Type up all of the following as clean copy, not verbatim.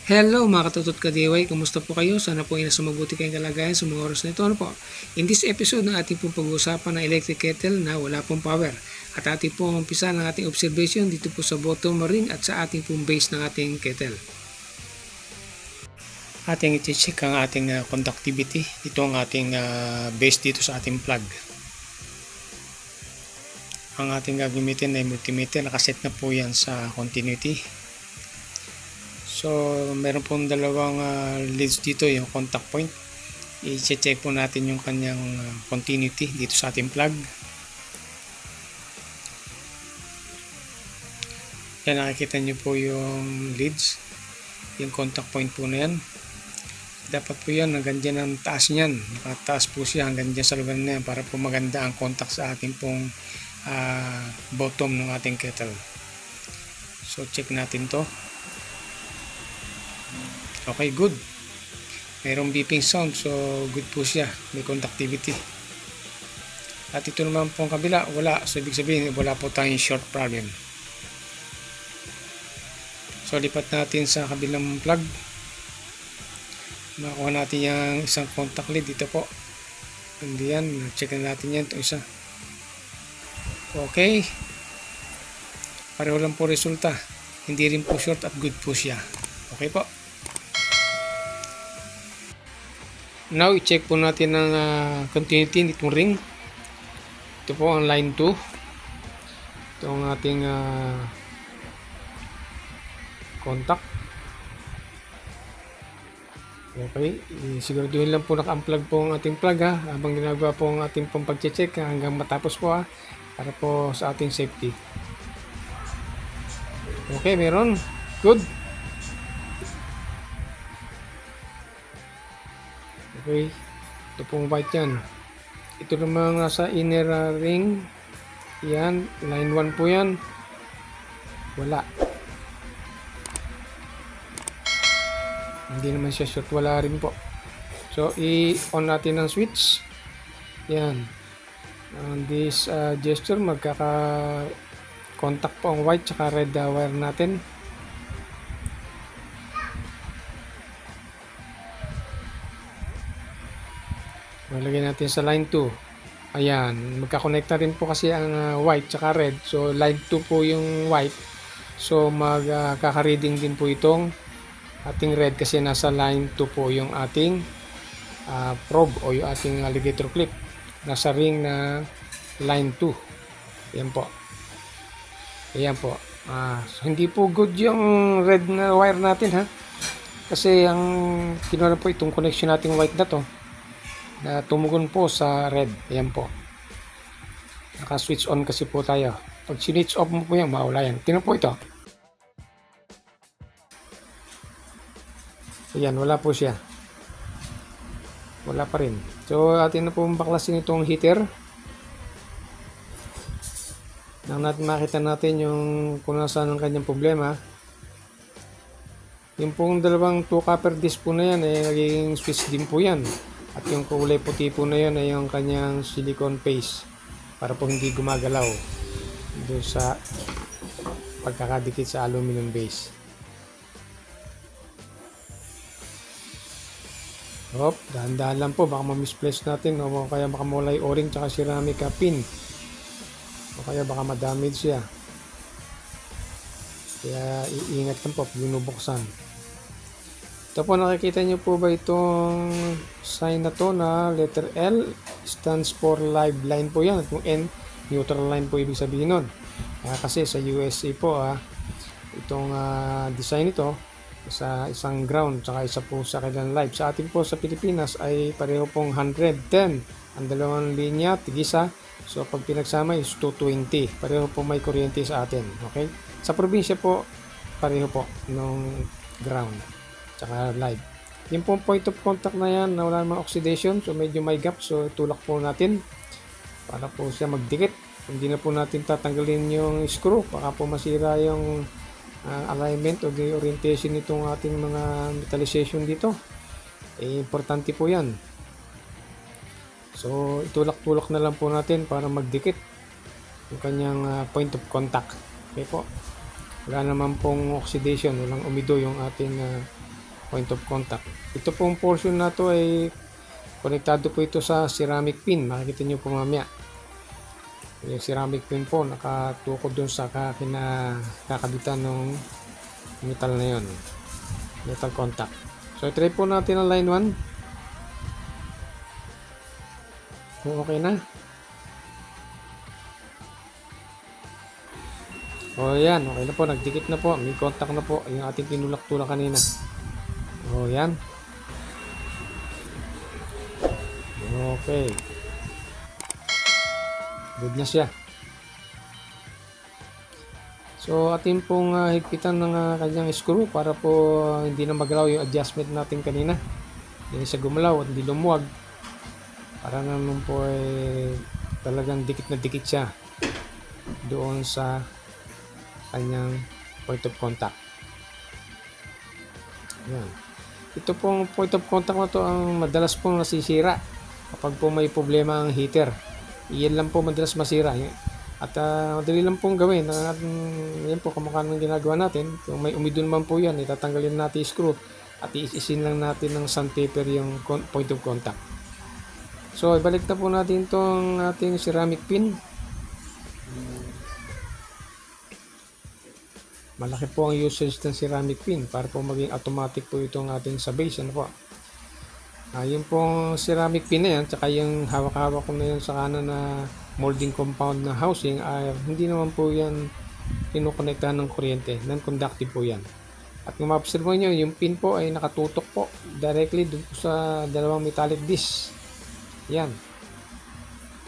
Hello mga katutot ka-DIY, kumusta po kayo? Sana po ay nasa mabuti kayong kalagayan sa mga oras na ito. In this episode ng ating pong pag-uusapan ng electric kettle na wala pong power. At ating pong umpisa ng ating observation dito po sa bottom ring at sa ating pong base ng ating kettle. Ating i-check ang ating conductivity. Ito ang ating base dito sa ating plug. Ang ating gagamitin ay multimeter. Nakaset na po yan sa continuity. So, meron pong dalawang leads dito, yung contact point. I-check po natin yung kanyang continuity dito sa ating plug. Yan, nakikita nyo po yung leads. Yung contact point po na yan. Dapat po yan, hanggang dyan ang taas niyan. Nakataas po siya hanggang dyan sa lugar na yan para po maganda ang contact sa ating pong bottom ng ating kettle. So, check natin to. Okay, good. Mayroong beeping sound, so good po siya. May conductivity. At ito naman pong kabila, wala. So, ibig sabihin, wala po tayong short problem. So, lipat natin sa kabilang plug. Makuha natin yung isang contact lead. Dito po. Hindi yan. Check na natin yan. Ito isa. Okay. Pareho lang po resulta. Hindi rin po short at good po siya. Okay po. Now, i-check po natin ang continuity nitong ring. Ito po ang line 2. Ito ang ating contact. Okay, siguraduhin lang po naka-unplug po ang ating plug habang ginagawa po ang ating pong pag-check hanggang matapos po para po sa ating safety. Okay, meron. Good. Okay, ito pong white yan. Ito namang nasa inner ring. Yan, line 1 po yan. Wala. Hindi naman siya short, wala rin po. So, i-on natin ang switch. Yan. On this gesture, magkaka-contact po ang white tsaka red wire natin. Lagyan natin sa line 2. Ayan, magkakonekta rin po kasi ang white tsaka red. So, line 2 po yung white. So, magkaka-reading din po itong ating red kasi nasa line 2 po yung ating probe o yung ating alligator clip. Nasa ring na line 2. Ayan po. Ayan po. So, hindi po good yung red na wire natin Kasi ang kinuha po itong connection nating white na to. Na tumugon po sa red. Ayan po. Naka-switch on kasi po tayo. Pag switch off mo po yan, mawala yan. Tingnan po ito. Ayan, wala po siya. Wala pa rin. So, atin na po baklasin itong heater. Nang makita natin yung kung nasaan ang kanyang problema. Yung pong dalawang 2 copper disc po na yan, nagiging switch din po yan. At yung kulay puti po na yun ay yung kanyang silicone paste para po hindi gumagalaw doon sa pagkakadikit sa aluminum base. Hop, dahan-dahan lang po, baka ma-misplace natin o kaya baka mawala yung o-ring tsaka ceramic pin o kaya baka ma-damage siya. Kaya iingat lang po pag binubuksan. Ito po, nakikita nyo po ba itong sign na to na letter L stands for live line po yan. At yung N, neutral line po ibig sabihin nun. Kasi sa USA po itong design ito sa isang ground tsaka isa po sa kailan live. Sa atin po sa Pilipinas ay pareho pong 110. Ang dalawang linya, tigisa. So pag pinagsama is 220. Pareho po may kuryente sa atin. Okay? Sa probinsya po, pareho po nung ground tsaka live. Yung pong point of contact na yan na wala namang oxidation, so medyo may gap, so tulak po natin para po siya magdikit. Hindi na po natin tatanggalin yung screw, baka po masira yung alignment o the orientation nitong ating mga metallization dito. Importante po yan. So itulak-tulak na lang po natin para magdikit yung kanyang point of contact. Okay po. Wala naman pong oxidation, walang umido yung ating point of contact. Ito pong portion na to ay konektado po ito sa ceramic pin. Makikita nyo po mamaya. Yung ceramic pin po nakatukod dun sa kakabitan ng metal na yon, metal contact. So try po natin ang line 1. Okay na. O yan, okay na po, nagdikit na po, may contact na po yung ating tinulak-tulak kanina. O yan. Okay. Good na siya. So atin pong higpitan ng kanyang screw para po hindi na magalaw yung adjustment natin kanina. Hindi siya gumalaw at hindi lumuwag. Para naman po ay talagang dikit na dikit siya doon sa kanyang point of contact. Yan. Ito pong point of contact na to ang madalas pong nasisira kapag po may problema ang heater. Iyan lang po madalas masira. At madali lang pong gawin. Yan po kamukha ng ginagawa natin. Kung may umido naman po yan, itatanggalin natin yung screw at iisin lang natin ng sandpaper yung point of contact. So ibalik na po natin itong ating ceramic pin. Malaki po ang usage ng ceramic pin para po maging automatic po itong ating sa base. Ano po? Yung pong ceramic pin na yan, tsaka yung hawak-hawak ko na yan sa kanan na molding compound na housing, hindi naman po yan kinukonektahan ng kuryente. Non-conductive po yan. At kung ma-observe nyo, yung pin po ay nakatutok po directly dun po sa dalawang metallic disc. Yan.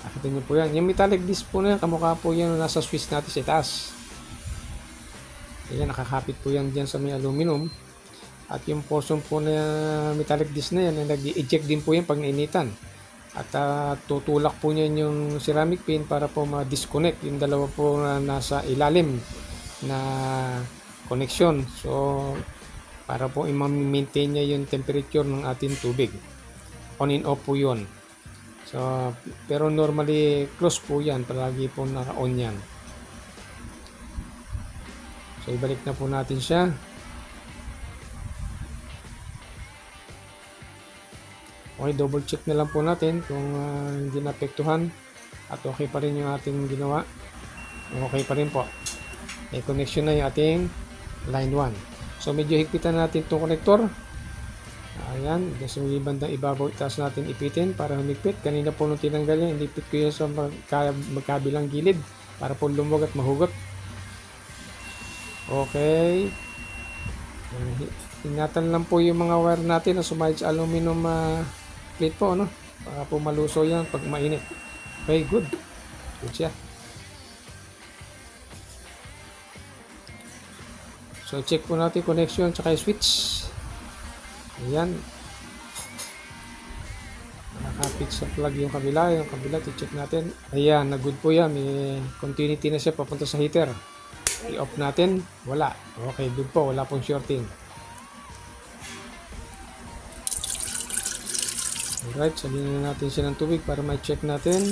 Nakita nyo po yan. Yung metallic disc po na yan, kamukha po yan nasa switch natin sa itaas. Ayan, nakakapit po yan dyan sa may aluminum. At yung portion po na metallic disc na yan, nag-eject din po yan pag nainitan. At tutulak po niyan yung ceramic pin para po ma-disconnect yung dalawa po na nasa ilalim na connection. So, para po i-maintain niya yung temperature ng ating tubig. On and off po yun. So, pero normally close po yan. Palagi po naka-on yan. So, ibalik na po natin siya. Okay, double check na lang po natin kung hindi naapektuhan at okay pa rin yung ating ginawa. Okay pa rin po. May connection na yung ating line 1. So, medyo higpitan natin itong connector. Ayan, sa may bandang ibabaw, itaas natin ipitin para humigpit. Kanina po nung tinanggal yan, inipit ko yan sa magkabilang gilid para po lumuwag at mahugot. Okay. Ingatan lang po yung mga wire natin na sumayad sa aluminum plate po, ano? Para po maluso yan pag mainit. Okay, good. Good siya. So, check po natin connection tsaka switch. Ayan. Nakakapit sa plug yung kabila. Yung kabila, check natin. Ayan, na good po yan. May continuity na siya papunta sa heater. I-off natin. Wala. Okay, good po. Wala pong shorting. Alright, sabihin na natin siya ng tubig para ma-check natin.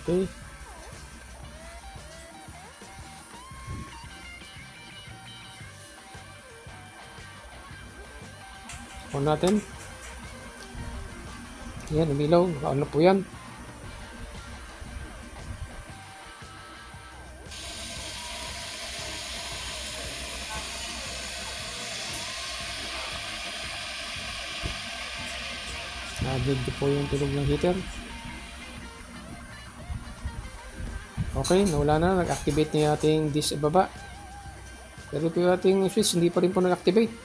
Okay. On natin. Yan, umilaw. Ano po yan? Nag-dead po yung tulog ng heater. Okay, nawala na. Nag-activate na yung ating disk ibaba. Pero po yung ating switch, hindi pa rin po nag-activate.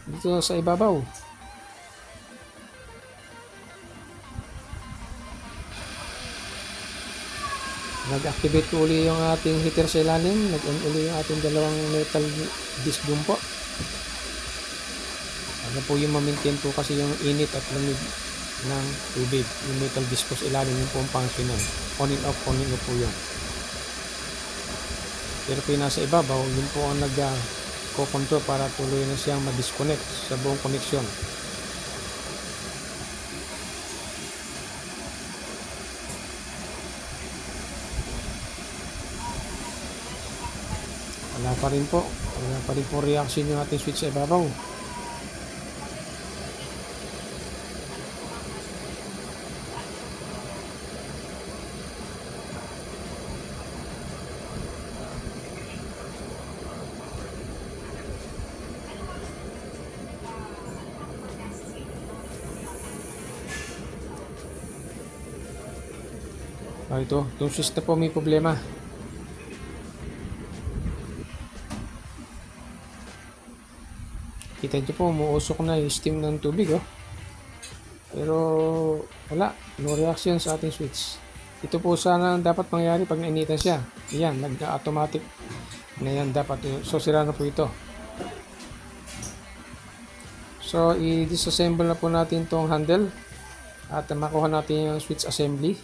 Dito sa ibabaw. Nag-activate po uli yung ating heater sa ilalim. Nag-on uli yung ating dalawang metal disc doon po. Ano po yung ma-maintain po kasi yung init at lamig ng tubig. Yung metal disc po sa ilalim yung po ang function nun. On and off po yun. Pero po yung nasa ibabaw, yun po ang magkokontrol para tuloy na siyang ma-disconnect sa buong connection. Wala pa rin po reaction yung ating switch sa ibabaw. Ito, yung switch na po may problema. Kita nyo po, umuusok na yung steam ng tubig, oh. Pero wala, no reaction sa ating switch. Ito po sana dapat mangyari pag nainitan siya. Yan, nag-automatic na yan dapat. So sira na po ito. So i-disassemble na po natin tong handle at makuha natin yung switch assembly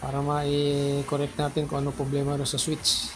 para ma-correct natin kung ano problema sa switch.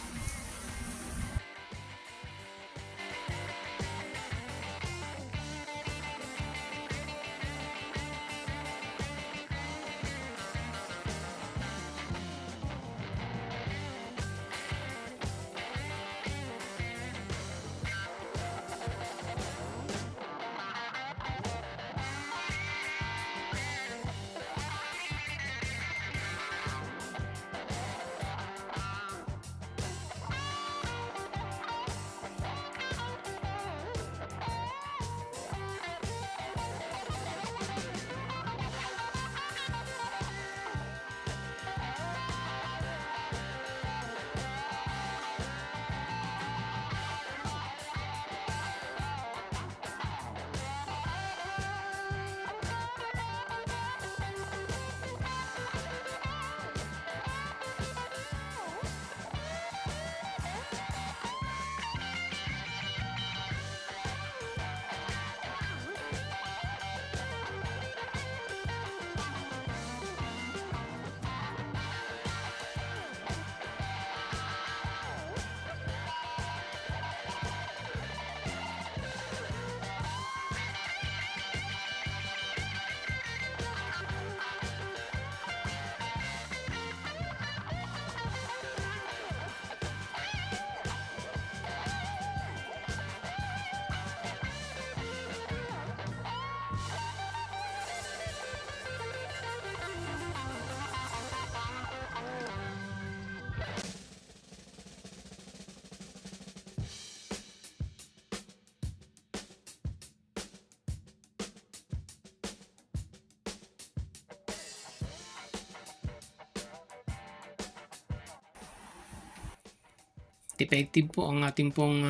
Defective po ang ating pong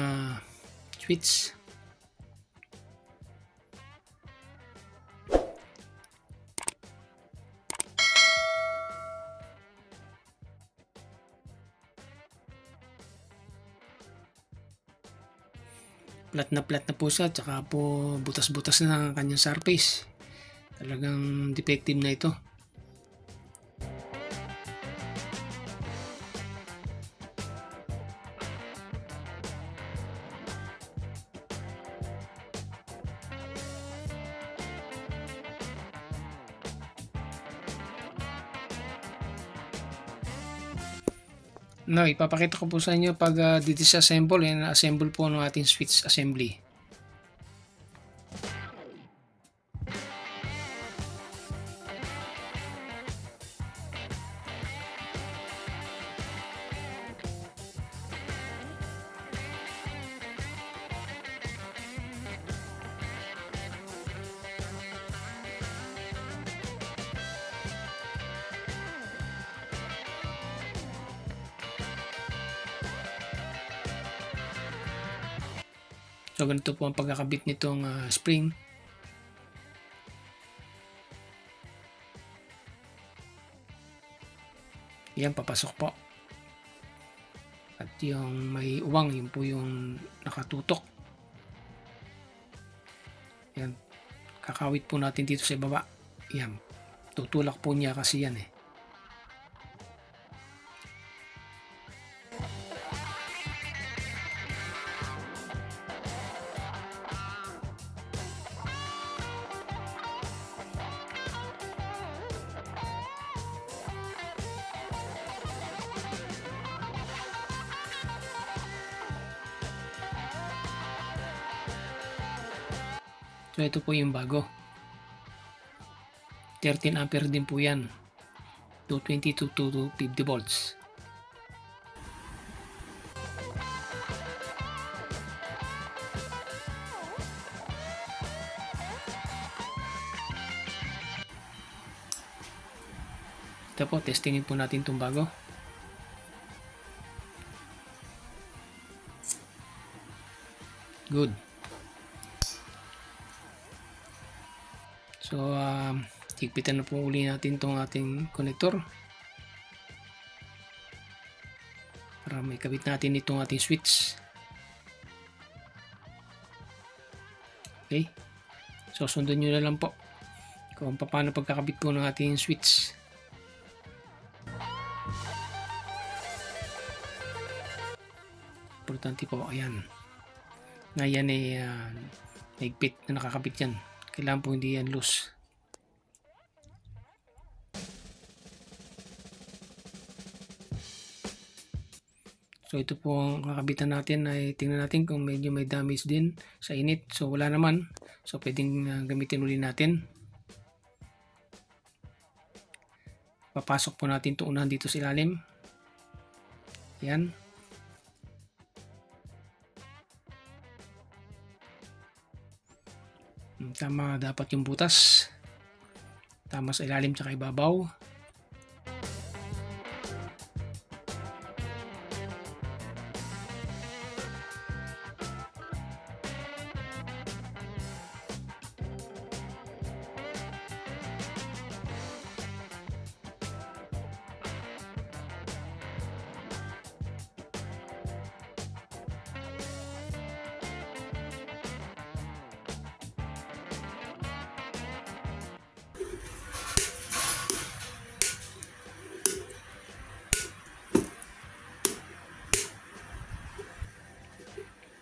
switch. Flat na po siya, tsaka po butas-butas na ang kanyang surface. Talagang defective na ito. No, ipapakita ko po sa inyo pag disassemble and assemble po ng ating switch assembly. So ganito po ang pagkakabit nitong spring. Yan, papasok po. At yung may uwang, yun po yung nakatutok. Yan, kakawit po natin dito sa baba. Yan, tutulak po niya kasi yan eh. So ito po yung bago. 13 ampere din po yan. 220 to 250 volts. Ito po, testingin po natin itong bago. Good. So, higpitan na po uli natin itong ating connector para may kabit natin itong ating switch. Okay. So, sundan nyo na lang po kung paano pagkakabit po ng ating switch. Importante po, ayan. Na yan ay higpit na nakakabit yan. Kailangan po hindi yan loose. So ito po ang kakabitan natin, ay tingnan natin kung medyo may damage din sa init. So wala naman. So pwedeng gamitin ulit natin. Papasok po natin ito unahan dito sa ilalim. Yan. Tama dapat yung butas. Tama sa ilalim tsaka ibabaw.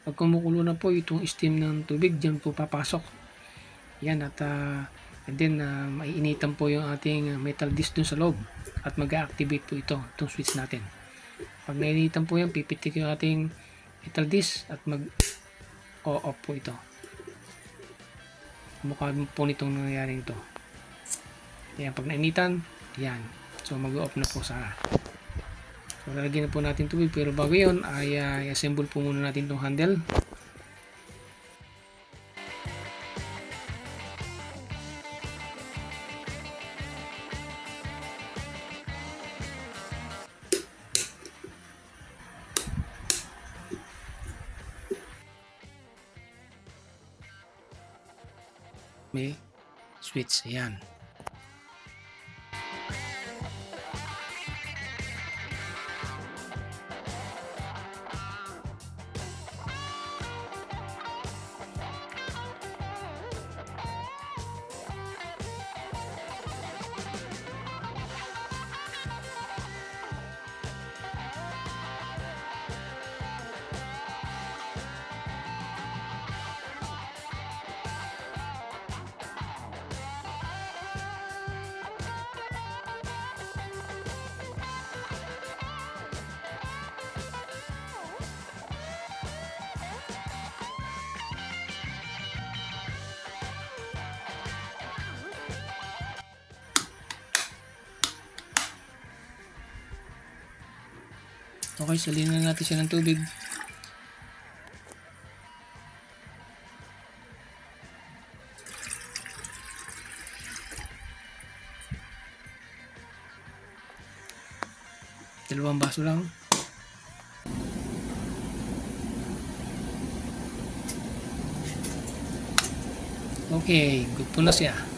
Pag kumukulo na po itong steam ng tubig, dyan po papasok. Yan, at and then maiinitan po yung ating metal disc dun sa loob at mag-activate po itong switch natin. Pag nainitan po yan, pipitik yung ating metal disc at mag-off po ito. Mukha po nitong nangyayaring ito. Yan, pag nainitan, yan. So mag-off na po sana. So, lalagyan na po natin tubig, pero bago yun ay i-assemble po muna natin itong handle. May switch, ayan. Okay, salinan natin siya ng tubig. Dalawang baso lang. Okay, good po na siya.